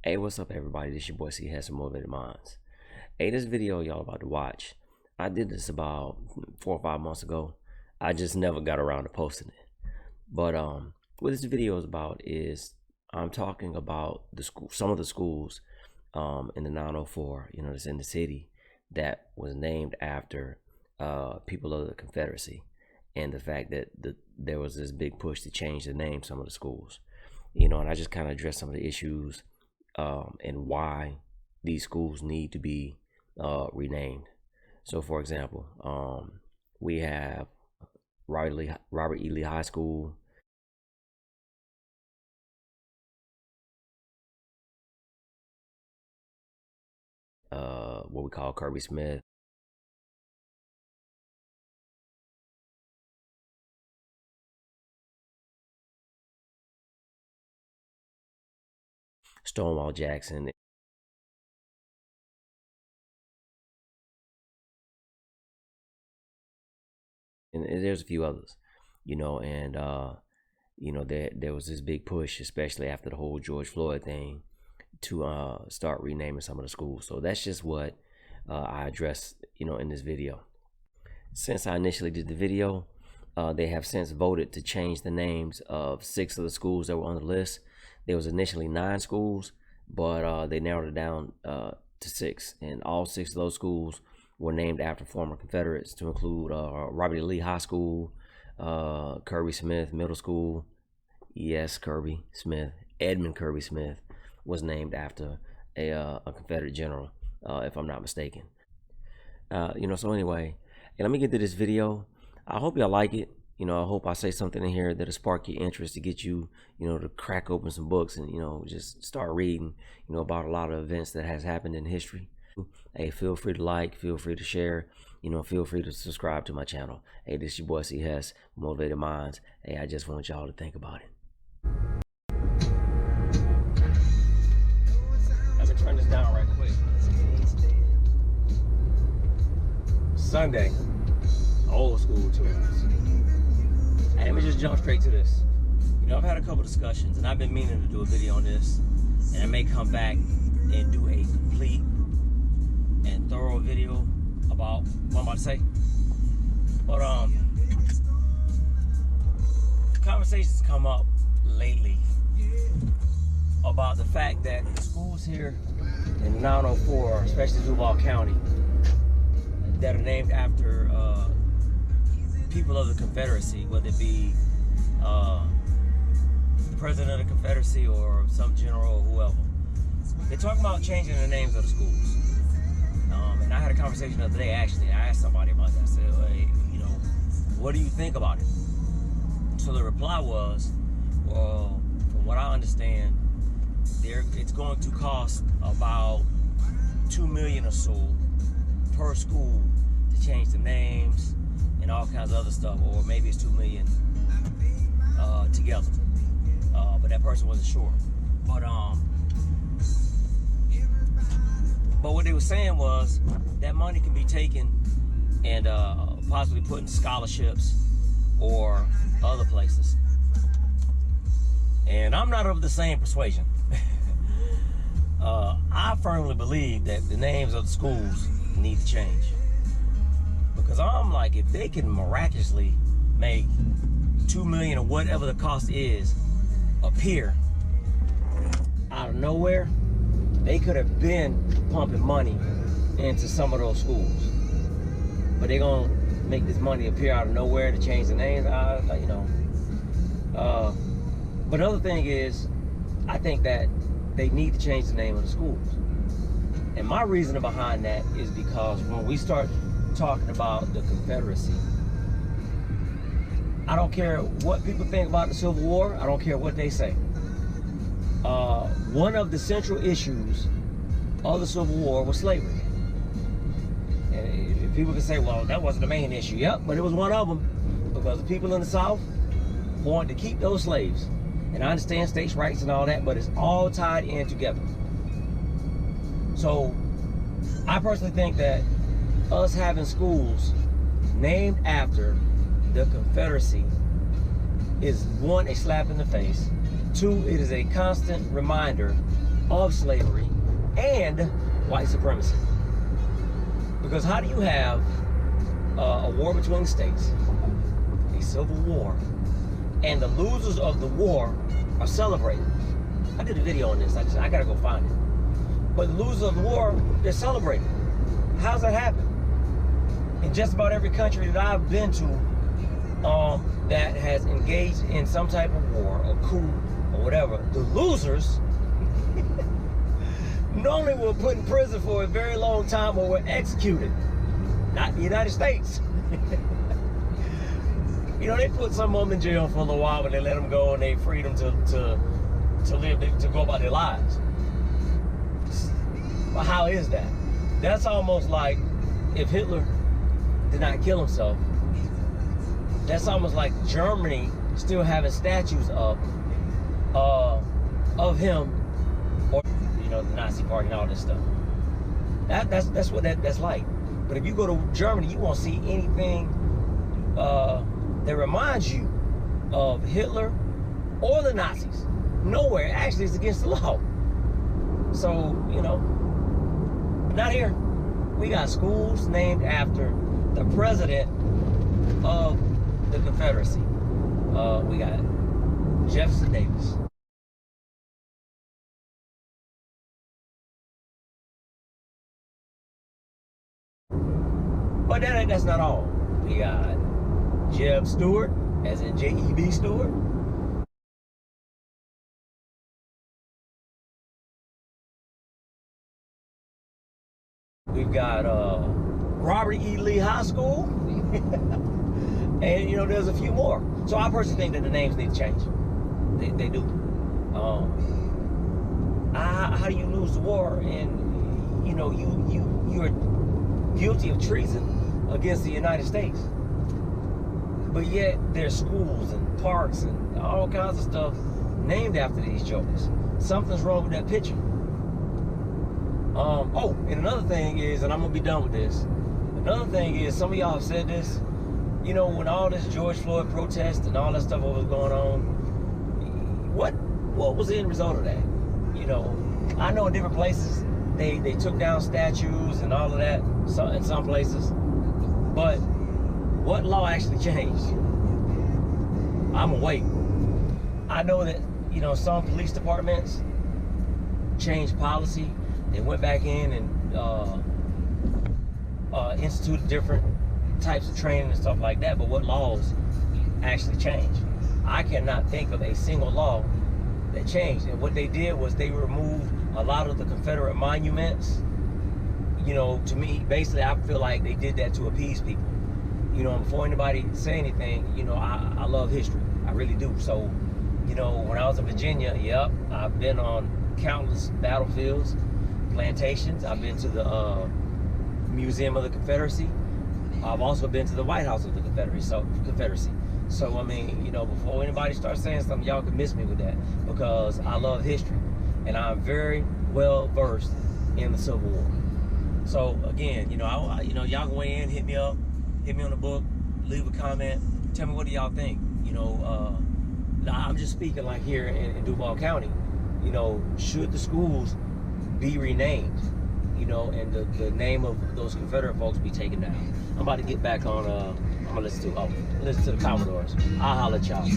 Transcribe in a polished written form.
Hey, what's up, everybody? This your boy C has some motivated minds. Hey, this video y'all about to watch, I did this about 4 or 5 months ago. I just never got around to posting it. But what this video is about is I'm talking about the school, some of the schools in the 904, that's in the city, that was named after people of the Confederacy, and the fact that there was this big push to change the name of some of the schools. And I just kind of addressed some of the issues and why these schools need to be renamed. So, for example, we have Robert E. Lee High School, what we call Kirby Smith, Stonewall Jackson, and there's a few others, and there was this big push, especially after the whole George Floyd thing, to start renaming some of the schools. So that's just what I addressed, in this video. Since I initially did the video, they have since voted to change the names of 6 of the schools that were on the list. There was initially 9 schools, but they narrowed it down to 6, and all 6 of those schools were named after former Confederates, to include Robert E. Lee High School, Kirby Smith Middle School. Yes, Kirby Smith. Edmund Kirby Smith was named after a Confederate general, if I'm not mistaken. So anyway, let me get to this video. I hope y'all like it. I hope I say something in here that'll spark your interest, to get you, to crack open some books and, just start reading, about a lot of events that has happened in history. Hey, feel free to like, feel free to share, feel free to subscribe to my channel. Hey, this is your boy C Hess, Motivated Minds. Hey, I just want y'all to think about it. Let me turn this down right quick. Sunday, old school tunes. Hey, let me just jump straight to this. I've had a couple discussions, and I've been meaning to do a video on this, and I may come back and do a complete and thorough video about what I'm about to say. But conversations come up lately about the fact that the schools here in 904, especially Duval County, that are named after people of the Confederacy, whether it be the president of the Confederacy or some general or whoever, they're talking about changing the names of the schools. And I had a conversation the other day, actually. I asked somebody about that. I said, hey, what do you think about it? So the reply was, well, from what I understand, it's going to cost about $2 million or so per school to change the names and all kinds of other stuff, or maybe it's $2 million together. But that person wasn't sure. But what they were saying was that money can be taken and possibly put in scholarships or other places. And I'm not of the same persuasion. I firmly believe that the names of the schools need to change. Because I'm like, if they can miraculously make $2 million or whatever the cost is appear out of nowhere, they could have been pumping money into some of those schools. But they're gonna make this money appear out of nowhere to change the names. But the other thing is, I think that they need to change the name of the schools. And my reasoning behind that is because when we start talking about the Confederacy, I don't care what people think about the Civil War. I don't care what they say. One of the central issues of the Civil War was slavery. And people can say, well, that wasn't the main issue. Yep, but it was one of them, because the people in the South wanted to keep those slaves. And I understand states' rights and all that, but it's all tied in together. So I personally think that us having schools named after the Confederacy is, one, a slap in the face. 2, it is a constant reminder of slavery and white supremacy. Because how do you have a war between states, a civil war, and the losers of the war are celebrated? I did a video on this. I gotta go find it. But the losers of the war, they're celebrated. How's that happen? In just about every country that I've been to that has engaged in some type of war or coup or whatever, the losers normally were put in prison for a very long time or were executed. Not the United States. You know, they put some of them in jail for a little while, but they let them go and they freed them to live, to go about their lives. But how is that? That's almost like if Hitler did not kill himself. That's almost like Germany still having statues of him, or you know, the Nazi Party and all this stuff. That's what that's like. But if you go to Germany, you won't see anything that reminds you of Hitler or the Nazis. Nowhere. Actually, it's against the law. So, you know, not here. We got schools named after the president of the Confederacy. We got Jefferson Davis. But that's not all. We got Jeb Stuart, as in J.E.B. Stuart. We've got Robert E. Lee High School. And, you know, there's a few more. So I personally think that the names need to change. They do. How do you lose the war and, you know, you're guilty of treason against the United States? But yet there's schools and parks and all kinds of stuff named after these jokers. Something's wrong with that picture. Oh, and another thing is, and I'm gonna be done with this. Another thing is, some of y'all have said this, you know, when all this George Floyd protest and all that stuff was going on, what was the end result of that? You know, I know in different places they took down statues and all of that, in some places, but what law actually changed? I'm gonna wait. I know that, you know, some police departments changed policy. They went back in and instituted different types of training and stuff like that, but what laws actually changed? I cannot think of a single law that changed. And what they did was they removed a lot of the Confederate monuments. You know, to me, basically, I feel like they did that to appease people. You know, before anybody say anything, you know, I love history. I really do. So, you know, when I was in Virginia, yep, I've been on countless battlefields, plantations. I've been to the Museum of the Confederacy. I've also been to the White House of the Confederacy. So, I mean, you know, before anybody starts saying something, y'all can miss me with that, because I love history and I'm very well versed in the Civil War. So again, you know, y'all can weigh in, hit me up, hit me on the book, leave a comment, tell me what do y'all think. You know, I'm just speaking like here in Duval County. You know, should the schools be renamed? You know, and the name of those Confederate folks be taken down. I'm about to get back on, I'm gonna listen to the Commodores. I'll holler at y'all.